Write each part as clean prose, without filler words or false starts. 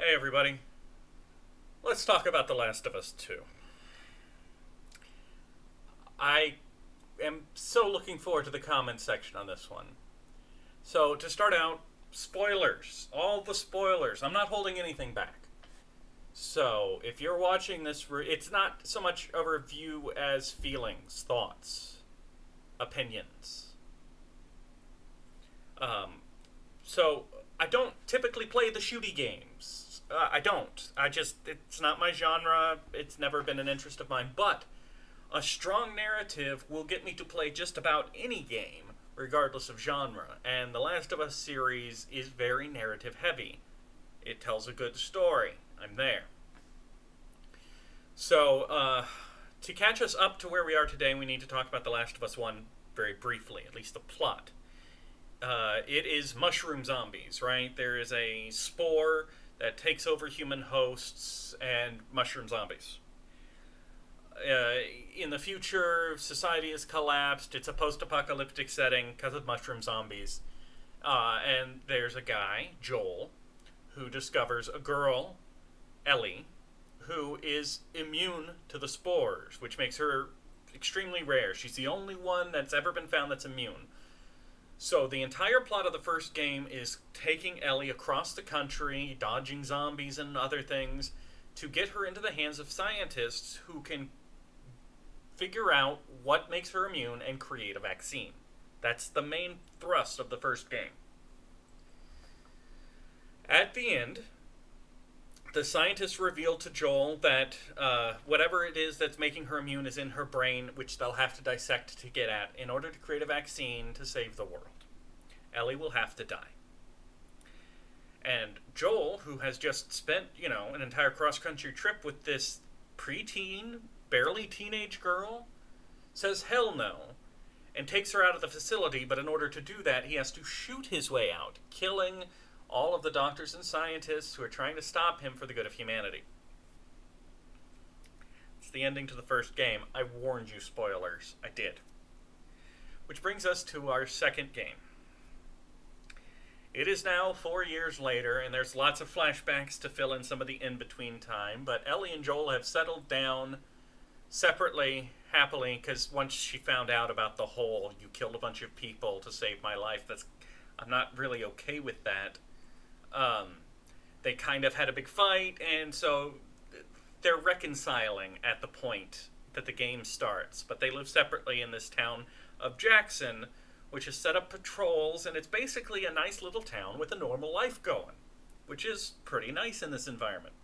Hey everybody, let's talk about The Last of Us 2. I am so looking forward to the comments section on this one. So, to start out, spoilers. All the spoilers. I'm not holding anything back. So, if you're watching this, it's not so much a review as feelings, thoughts, opinions. Um, so, I don't typically play the shooty games. I don't. It's not my genre. It's never been an interest of mine. But a strong narrative will get me to play just about any game, regardless of genre. And the Last of Us series is very narrative heavy. It tells a good story. I'm there. So, to catch us up to where we are today, we need to talk about The Last of Us 1 very briefly, at least the plot. It is mushroom zombies, right? There is a spore that takes over human hosts and mushroom zombies. In the future, society has collapsed. It's a post-apocalyptic setting because of mushroom zombies. And there's a guy, Joel, who discovers a girl, Ellie, who is immune to the spores, which makes her extremely rare. She's the only one that's ever been found that's immune. So the entire plot of the first game is taking Ellie across the country, dodging zombies and other things, to get her into the hands of scientists who can figure out what makes her immune and create a vaccine. That's the main thrust of the first game. At the end, the scientists reveal to Joel that whatever it is that's making her immune is in her brain, which they'll have to dissect to get at in order to create a vaccine to save the world. Ellie will have to die. And Joel, who has just spent, an entire cross-country trip with this preteen, barely teenage girl, says hell no, and takes her out of the facility, but in order to do that, he has to shoot his way out, killing all of the doctors and scientists who are trying to stop him for the good of humanity. It's the ending to the first game. I warned you, spoilers. I did. Which brings us to our second game. It is now 4 years later, and there's lots of flashbacks to fill in some of the in-between time, but Ellie and Joel have settled down separately, happily, because once she found out about the whole, you killed a bunch of people to save my life, I'm not really okay with that. They kind of had a big fight, and so they're reconciling at the point that the game starts, but they live separately in this town of Jackson, which has set up patrols, and it's basically a nice little town with a normal life going, which is pretty nice in this environment.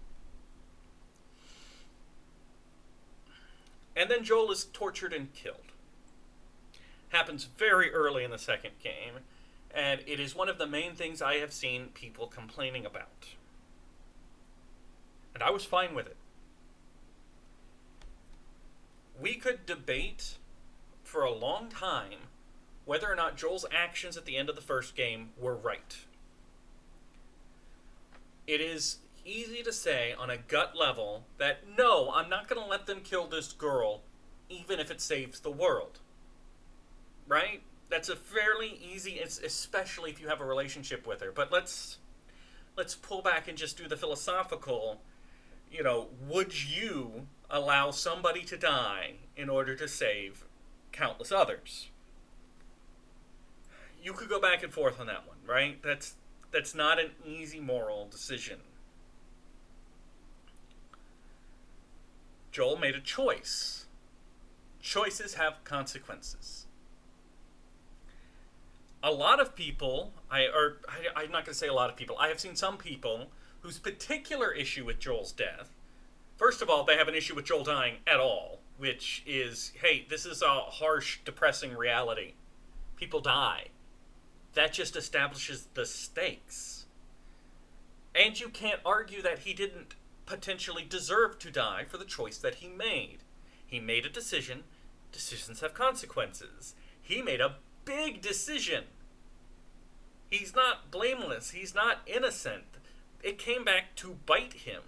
And then Joel is tortured and killed. Happens very early in the second game, and it is one of the main things I have seen people complaining about. And I was fine with it. We could debate for a long time whether or not Joel's actions at the end of the first game were right. It is easy to say on a gut level that no, I'm not going to let them kill this girl even if it saves the world. Right? That's a fairly easy, especially if you have a relationship with her. But let's pull back and just do the philosophical, would you allow somebody to die in order to save countless others? You could go back and forth on that one, right? That's not an easy moral decision. Joel made a choice. Choices have consequences. A lot of people, I'm not going to say a lot of people, I have seen some people whose particular issue with Joel's death, first of all, they have an issue with Joel dying at all, which is, hey, this is a harsh, depressing reality. People die. That just establishes the stakes. And you can't argue that he didn't potentially deserve to die for the choice that he made. He made a decision. Decisions have consequences. He made a big decision. He's not blameless. He's not innocent. It came back to bite him.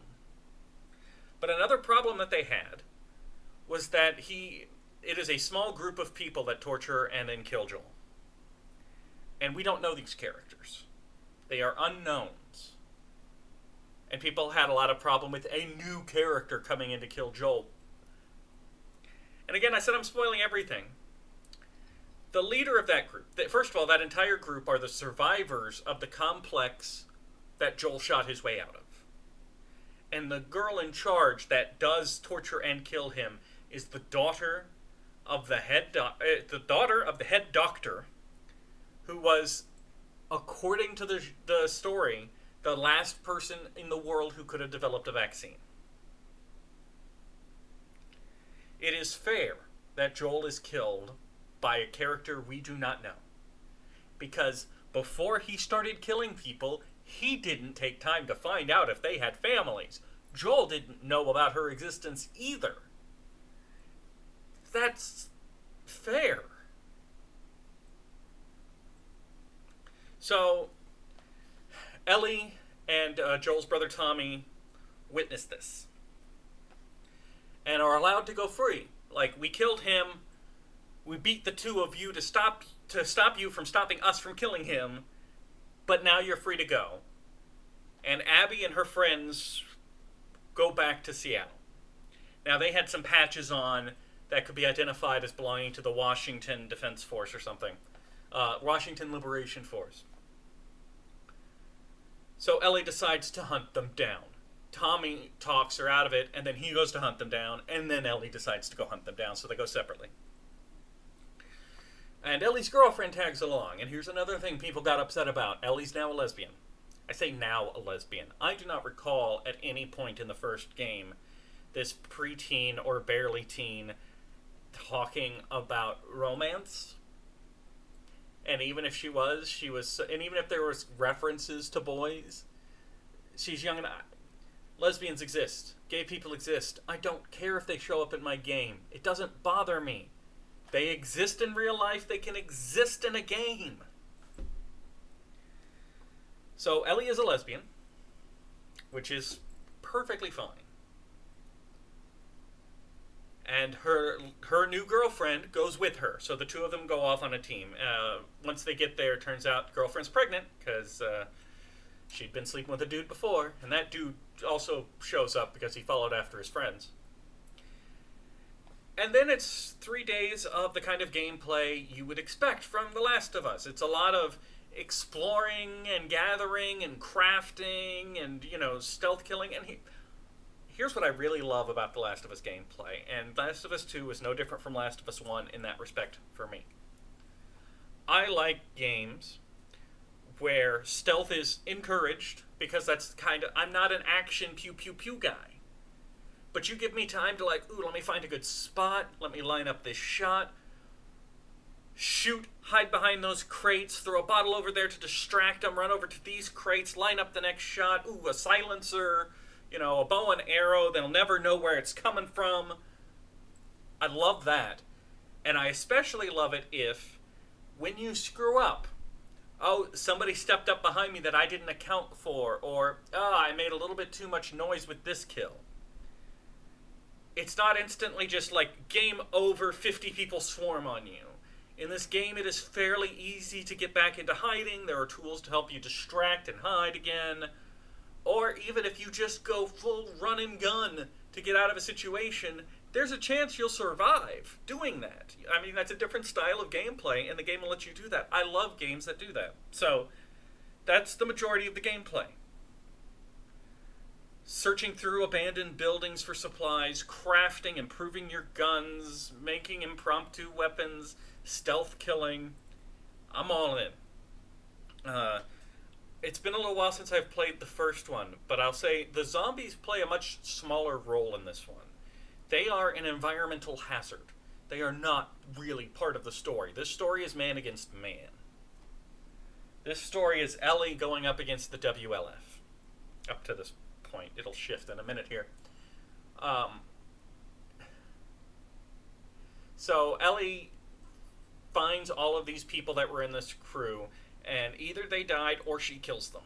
But another problem that they had was that it is a small group of people that torture and then kill Joel. And we don't know these characters. They are unknowns. And people had a lot of problem with a new character coming in to kill Joel. And again, I said I'm spoiling everything. The leader of that group, first of all, that entire group are the survivors of the complex that Joel shot his way out of. And the girl in charge that does torture and kill him is the daughter of the head doctor, who was, according to the story, the last person in the world who could have developed a vaccine. It is fair that Joel is killed by a character we do not know. Because before he started killing people, he didn't take time to find out if they had families. Joel didn't know about her existence either. That's fair. So, Ellie and Joel's brother Tommy witness this. And are allowed to go free. Like, we killed him, we beat the two of you to stop you from stopping us from killing him, but now you're free to go. And Abby and her friends go back to Seattle. Now, they had some patches on that could be identified as belonging to the Washington Defense Force or something. Washington Liberation Force. So Ellie decides to hunt them down. Tommy talks her out of it, and then he goes to hunt them down, and then Ellie decides to go hunt them down, so they go separately. And Ellie's girlfriend tags along, and here's another thing people got upset about. Ellie's now a lesbian. I say now a lesbian. I do not recall at any point in the first game this preteen or barely teen talking about romance. And even if she was, and even if there was references to boys, she's young and lesbians exist. Gay people exist. I don't care if they show up in my game. It doesn't bother me. They exist in real life. They can exist in a game. So Ellie is a lesbian, which is perfectly fine. And her new girlfriend goes with her. So the two of them go off on a team. Once they get there, it turns out girlfriend's pregnant because she'd been sleeping with a dude before. And that dude also shows up because he followed after his friends. And then it's 3 days of the kind of gameplay you would expect from The Last of Us. It's a lot of exploring and gathering and crafting and, stealth killing. And here's what I really love about The Last of Us gameplay. And Last of Us 2 is no different from Last of Us 1 in that respect for me. I like games where stealth is encouraged because that's I'm not an action pew pew pew guy. But you give me time to let me find a good spot, let me line up this shot, shoot, hide behind those crates, throw a bottle over there to distract them, run over to these crates, line up the next shot, a silencer, a bow and arrow, they'll never know where it's coming from. I love that. And I especially love it if, when you screw up, somebody stepped up behind me that I didn't account for, or, I made a little bit too much noise with this kill. It's not instantly just game over, 50 people swarm on you. In this game, it is fairly easy to get back into hiding. There are tools to help you distract and hide again. Or even if you just go full run and gun to get out of a situation, there's a chance you'll survive doing that. I mean, that's a different style of gameplay, and the game will let you do that. I love games that do that. So, that's the majority of the gameplay. Searching through abandoned buildings for supplies, crafting, improving your guns, making impromptu weapons, stealth killing. I'm all in. It's been a little while since I've played the first one, but I'll say the zombies play a much smaller role in this one. They are an environmental hazard. They are not really part of the story. This story is man against man. This story is Ellie going up against the WLF. Up to this point. It'll shift in a minute here. So Ellie finds all of these people that were in this crew, and either they died or she kills them.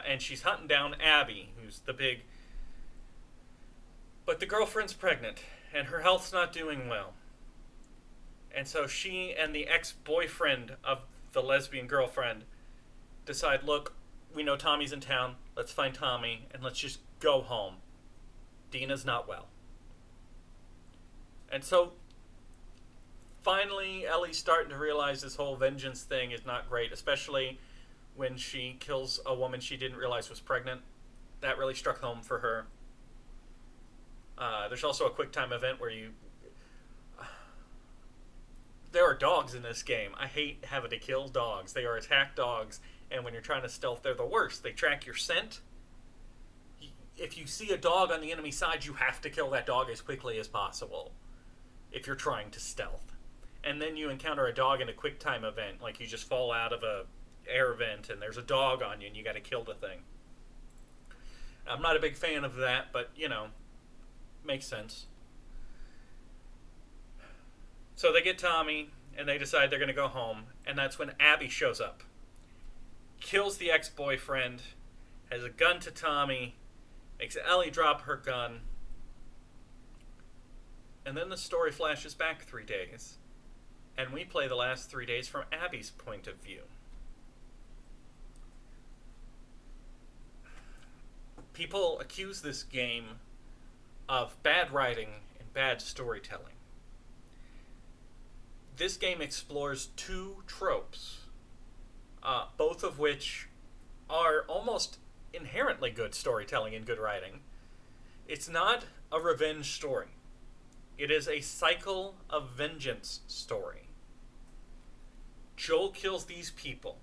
And she's hunting down Abby, who's the big... But the girlfriend's pregnant, and her health's not doing well. And so she and the ex-boyfriend of the lesbian girlfriend decide, look, we know Tommy's in town. Let's find Tommy and let's just go home. Dina's not well. And so finally Ellie's starting to realize this whole vengeance thing is not great, especially when she kills a woman she didn't realize was pregnant. That really struck home for her. There's also a quick time event where there are dogs in this game. I hate having to kill dogs. They are attack dogs, and when you're trying to stealth, they're the worst. They track your scent. If you see a dog on the enemy side, you have to kill that dog as quickly as possible if you're trying to stealth. And then you encounter a dog in a quick time event, like you just fall out of a air vent and there's a dog on you and you got to kill the thing. I'm not a big fan of that, but makes sense. So they get Tommy and they decide they're going to go home, and that's when Abby shows up, kills the ex-boyfriend, has a gun to Tommy, makes Ellie drop her gun, and then the story flashes back 3 days, and we play the last 3 days from Abby's point of view. People accuse this game of bad writing and bad storytelling. This game explores two tropes, both of which are almost inherently good storytelling and good writing. It's not a revenge story. It is a cycle of vengeance story. Joel kills these people.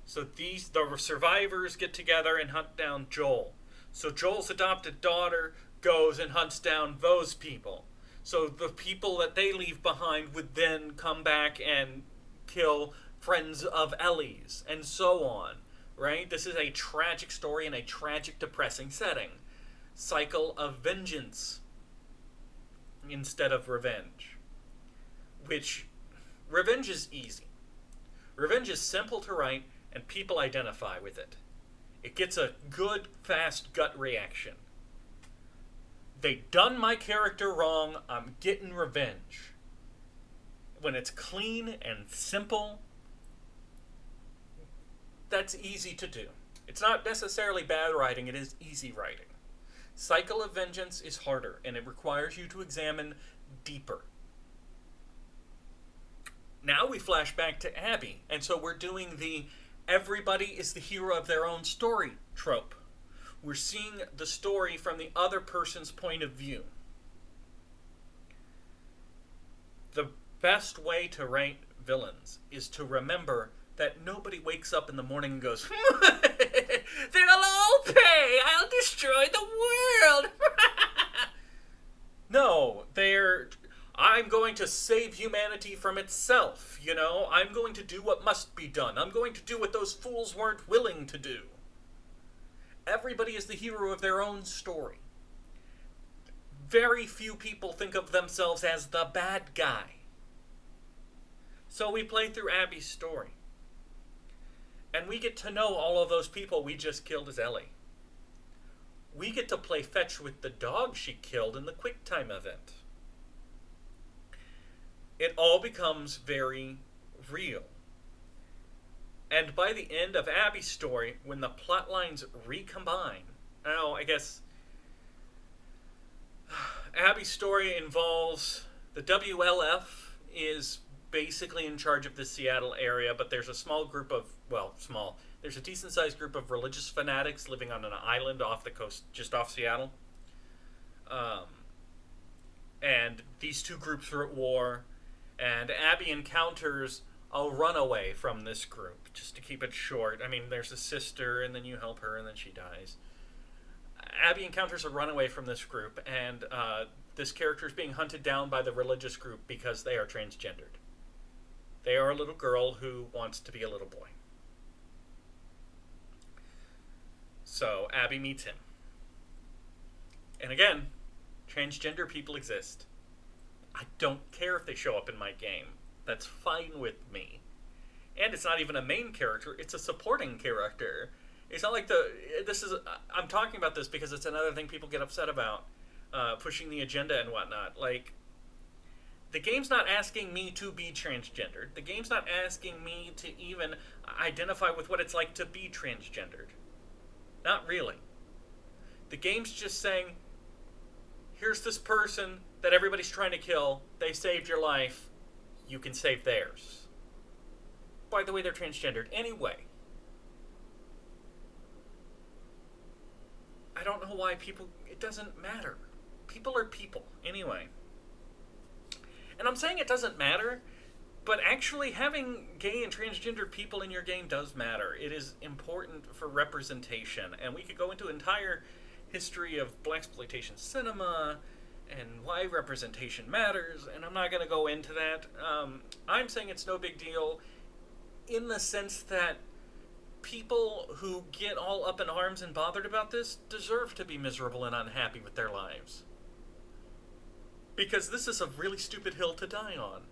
So the survivors get together and hunt down Joel. So Joel's adopted daughter goes and hunts down those people. So the people that they leave behind would then come back and kill friends of Ellie's, and so on, right? This is a tragic story in a tragic, depressing setting. Cycle of vengeance instead of revenge. Which, revenge is easy. Revenge is simple to write, and people identify with it. It gets a good, fast gut reaction. They done my character wrong, I'm getting revenge. When it's clean and simple, that's easy to do. It's not necessarily bad writing, it is easy writing. Cycle of Vengeance is harder, and it requires you to examine deeper. Now we flash back to Abby, and so we're doing the everybody is the hero of their own story trope. We're seeing the story from the other person's point of view. The best way to write villains is to remember that nobody wakes up in the morning and goes, they'll all pay, I'll destroy the world. No, I'm going to save humanity from itself, I'm going to do what must be done. I'm going to do what those fools weren't willing to do. Everybody is the hero of their own story. Very few people think of themselves as the bad guy. So we play through Abby's story. And we get to know all of those people we just killed as Ellie. We get to play fetch with the dog she killed in the QuickTime event. It all becomes very real. And by the end of Abby's story, when the plot lines recombine, I guess Abby's story involves the WLF is basically in charge of the Seattle area, but there's a small group of, there's a decent-sized group of religious fanatics living on an island off the coast, just off Seattle. And these two groups are at war, and Abby encounters a runaway from this group, just to keep it short. I mean, there's a sister, and then you help her, and then she dies. Abby encounters a runaway from this group, and this character is being hunted down by the religious group because they are transgendered. They are a little girl who wants to be a little boy. So Abby meets him. And again, transgender people exist. I don't care if they show up in my game. That's fine with me. And it's not even a main character, it's a supporting character. It's not like I'm talking about this because it's another thing people get upset about, pushing the agenda and whatnot. Like, the game's not asking me to be transgendered. The game's not asking me to even identify with what it's like to be transgendered. Not really. The game's just saying, here's this person that everybody's trying to kill. They saved your life. You can save theirs. By the way, they're transgendered. Anyway. I don't know why people... It doesn't matter. People are people. Anyway. And I'm saying it doesn't matter, but actually having gay and transgender people in your game does matter. It is important for representation. And we could go into entire history of blaxploitation cinema and why representation matters, and I'm not going to go into that. I'm saying it's no big deal in the sense that people who get all up in arms and bothered about this deserve to be miserable and unhappy with their lives. Because this is a really stupid hill to die on.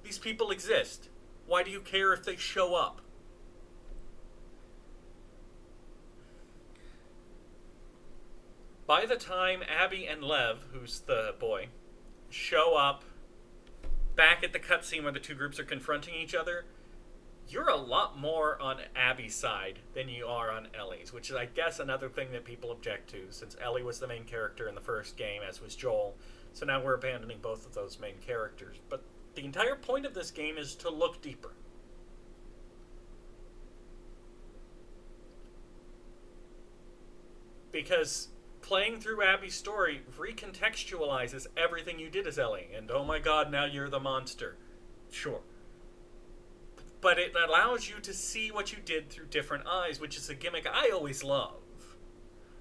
These people exist. Why do you care if they show up? By the time Abby and Lev, who's the boy, show up back at the cutscene where the two groups are confronting each other, you're a lot more on Abby's side than you are on Ellie's, which is, I guess, another thing that people object to, since Ellie was the main character in the first game, as was Joel. So now we're abandoning both of those main characters. But the entire point of this game is to look deeper. Because playing through Abby's story recontextualizes everything you did as Ellie. And oh my god, now you're the monster. Sure. But it allows you to see what you did through different eyes, which is a gimmick I always love.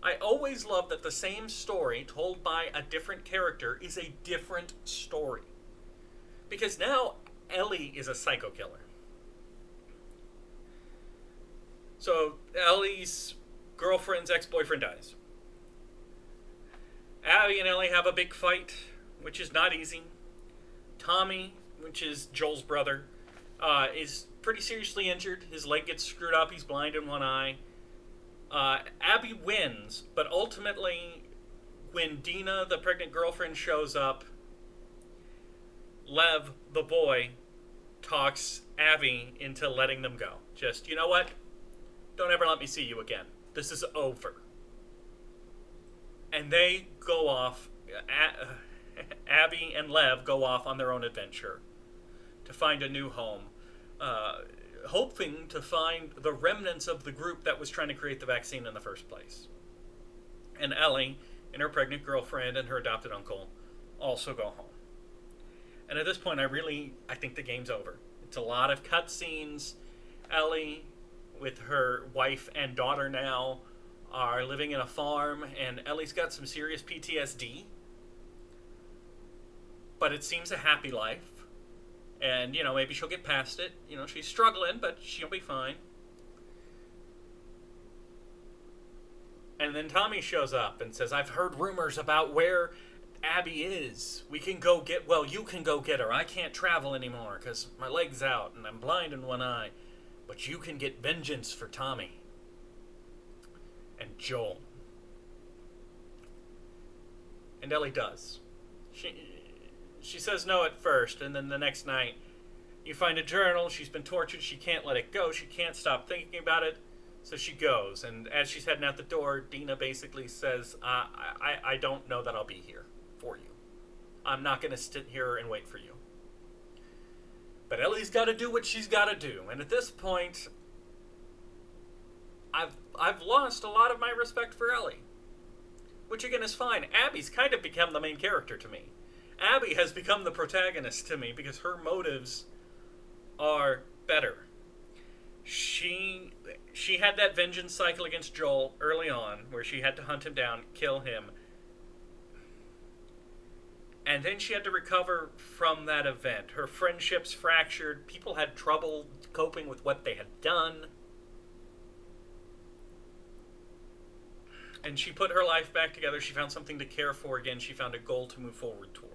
I always love that the same story told by a different character is a different story. Because now Ellie is a psycho killer. So Ellie's girlfriend's ex-boyfriend dies. Abby and Ellie have a big fight, which is not easy. Tommy, which is Joel's brother, is pretty seriously injured. His leg gets screwed up. He's blind in one eye. Abby wins, but ultimately, when Dina, the pregnant girlfriend, shows up, Lev, the boy, talks Abby into letting them go. Just, you know what? Don't ever let me see you again. This is over. And they go off, Abby and Lev go off on their own adventure to find a new home, hoping to find the remnants of the group that was trying to create the vaccine in the first place. And Ellie and her pregnant girlfriend and her adopted uncle also go home. And at this point, I think the game's over. It's a lot of cutscenes. Ellie, with her wife and daughter now, are living in a farm, and Ellie's got some serious PTSD. But it seems a happy life. And, maybe she'll get past it. She's struggling, but she'll be fine. And then Tommy shows up and says, I've heard rumors about where Abby is. You can go get her. I can't travel anymore because my leg's out and I'm blind in one eye. But you can get vengeance for Tommy. And Joel. And Ellie does. She says no at first, and then the next night, you find a journal. She's been tortured. She can't let it go. She can't stop thinking about it. So she goes. And as she's heading out the door, Dina basically says, I don't know that I'll be here for you. I'm not going to sit here and wait for you. But Ellie's got to do what she's got to do. And at this point, I've lost a lot of my respect for Ellie. Which, again, is fine. Abby's kind of become the main character to me. Abby has become the protagonist to me because her motives are better. She had that vengeance cycle against Joel early on where she had to hunt him down, kill him. And then she had to recover from that event. Her friendships fractured. People had trouble coping with what they had done. And she put her life back together. She found something to care for again. She found a goal to move forward toward.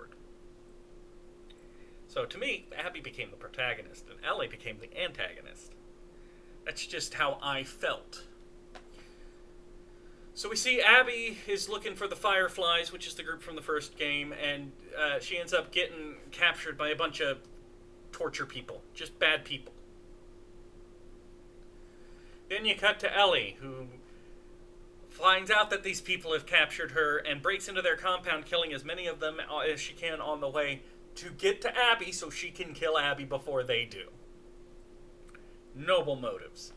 So to me, Abby became the protagonist, and Ellie became the antagonist. That's just how I felt. So we see Abby is looking for the Fireflies, which is the group from the first game, and she ends up getting captured by a bunch of torture people. Just bad people. Then you cut to Ellie, who finds out that these people have captured her and breaks into their compound, killing as many of them as she can on the way to get to Abby so she can kill Abby before they do. Noble motives.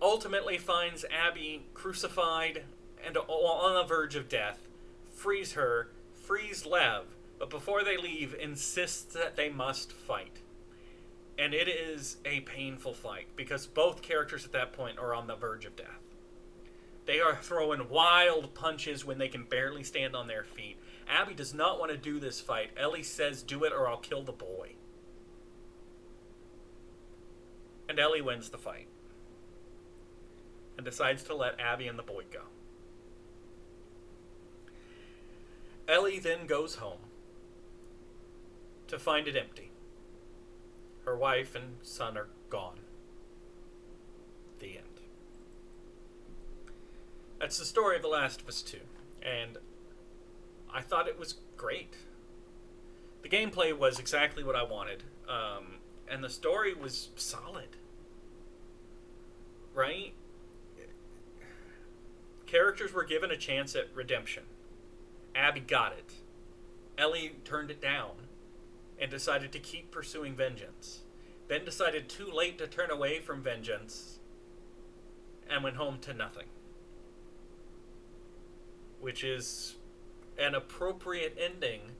Ultimately finds Abby crucified and on the verge of death, frees her, frees Lev, but before they leave, insists that they must fight. And it is a painful fight, because both characters at that point are on the verge of death. They are throwing wild punches when they can barely stand on their feet. Abby does not want to do this fight. Ellie says, "Do it or I'll kill the boy." And Ellie wins the fight. And decides to let Abby and the boy go. Ellie then goes home to find it empty. Her wife and son are gone. The end. That's the story of The Last of Us 2. And I thought it was great. The gameplay was exactly what I wanted. And the story was solid. Right? Characters were given a chance at redemption. Abby got it. Ellie turned it down and decided to keep pursuing vengeance. Then decided too late to turn away from vengeance and went home to nothing. Which is an appropriate ending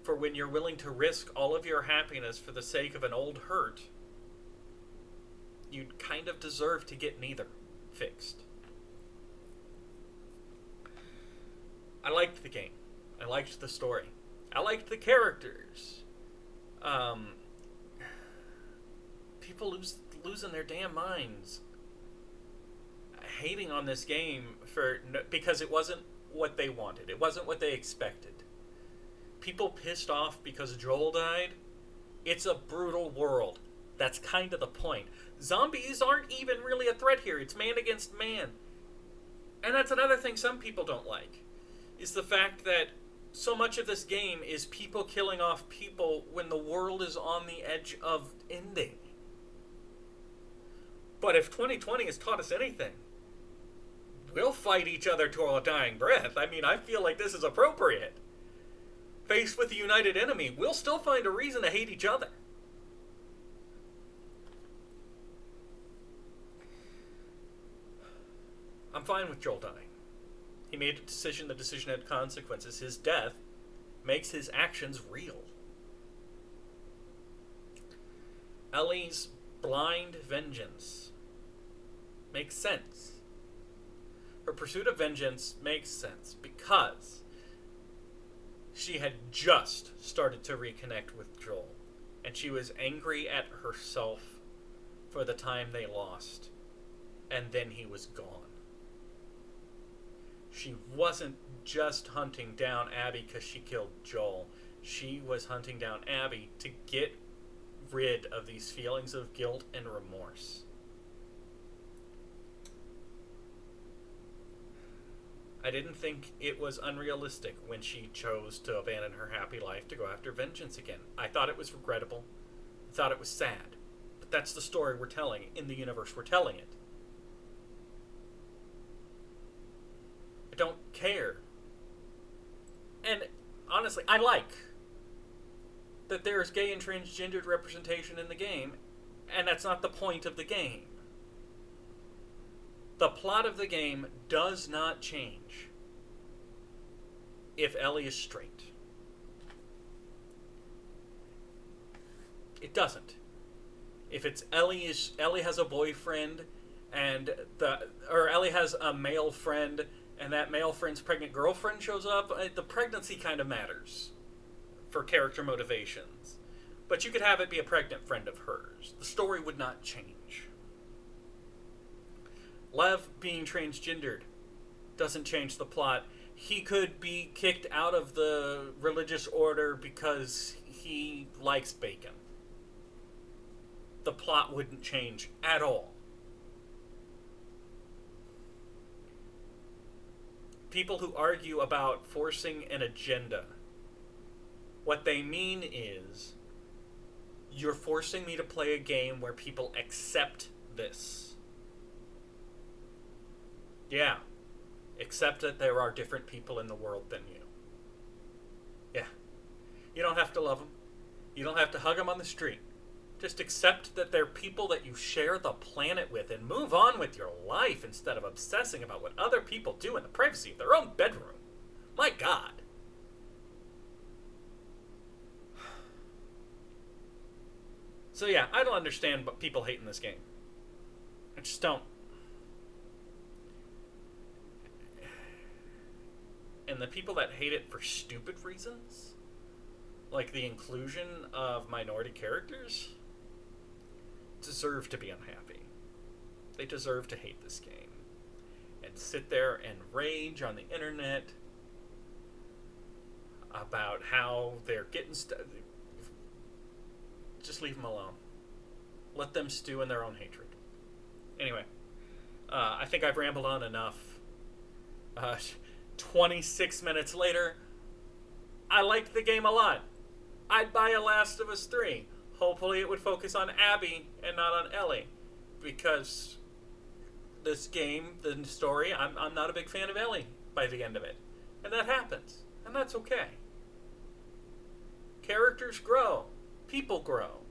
for when you're willing to risk all of your happiness for the sake of an old hurt. You'd kind of deserve to get neither fixed. I liked the game. I liked the story. I liked the characters. People losing their damn minds, hating on this game because it wasn't what they wanted. It wasn't what they expected. People pissed off because Joel died. It's a brutal world. That's kind of the point. Zombies aren't even really a threat here. It's man against man. And that's another thing some people don't like, is the fact that so much of this game is people killing off people when the world is on the edge of ending. But if 2020 has taught us anything, we'll fight each other to our dying breath. I mean, I feel like this is appropriate. Faced with a united enemy, we'll still find a reason to hate each other. I'm fine with Joel dying. He made a decision. The decision had consequences. His death makes his actions real. Ellie's blind vengeance makes sense. Her pursuit of vengeance makes sense because she had just started to reconnect with Joel, and she was angry at herself for the time they lost, and then he was gone. She wasn't just hunting down Abby because she killed Joel. She was hunting down Abby to get rid of these feelings of guilt and remorse. I didn't think it was unrealistic when she chose to abandon her happy life to go after vengeance again. I thought it was regrettable. I thought it was sad. But that's the story we're telling in the universe we're telling it. I don't care. And honestly, I like that there is gay and transgendered representation in the game, and that's not the point of the game. The plot of the game does not change if Ellie is straight. It doesn't. If it's Ellie has a boyfriend or Ellie has a male friend and that male friend's pregnant girlfriend shows up, the pregnancy kind of matters for character motivations. But you could have it be a pregnant friend of hers. The story would not change. Lev being transgendered doesn't change the plot. He could be kicked out of the religious order because he likes bacon. The plot wouldn't change at all. People who argue about forcing an agenda, what they mean is, you're forcing me to play a game where people accept this. Yeah. Accept that there are different people in the world than you. Yeah. You don't have to love them. You don't have to hug them on the street. Just accept that they're people that you share the planet with and move on with your life instead of obsessing about what other people do in the privacy of their own bedroom. My God. So yeah, I don't understand what people hate in this game. I just don't. And the people that hate it for stupid reasons, like the inclusion of minority characters, deserve to be unhappy. They deserve to hate this game. And sit there and rage on the internet about how they're getting just leave them alone. Let them stew in their own hatred. Anyway, I think I've rambled on enough. 26 minutes later, I liked the game a lot. I'd buy a Last of Us 3. Hopefully it would focus on Abby and not on Ellie. Because this game, the story, I'm not a big fan of Ellie by the end of it. And that happens. And that's okay. Characters grow. People grow.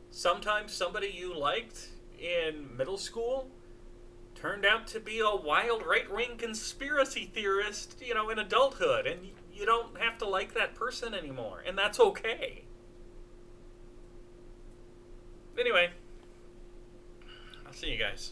Sometimes somebody you liked in middle school turned out to be a wild right-wing conspiracy theorist, in adulthood, and you don't have to like that person anymore, and that's okay. Anyway, I'll see you guys.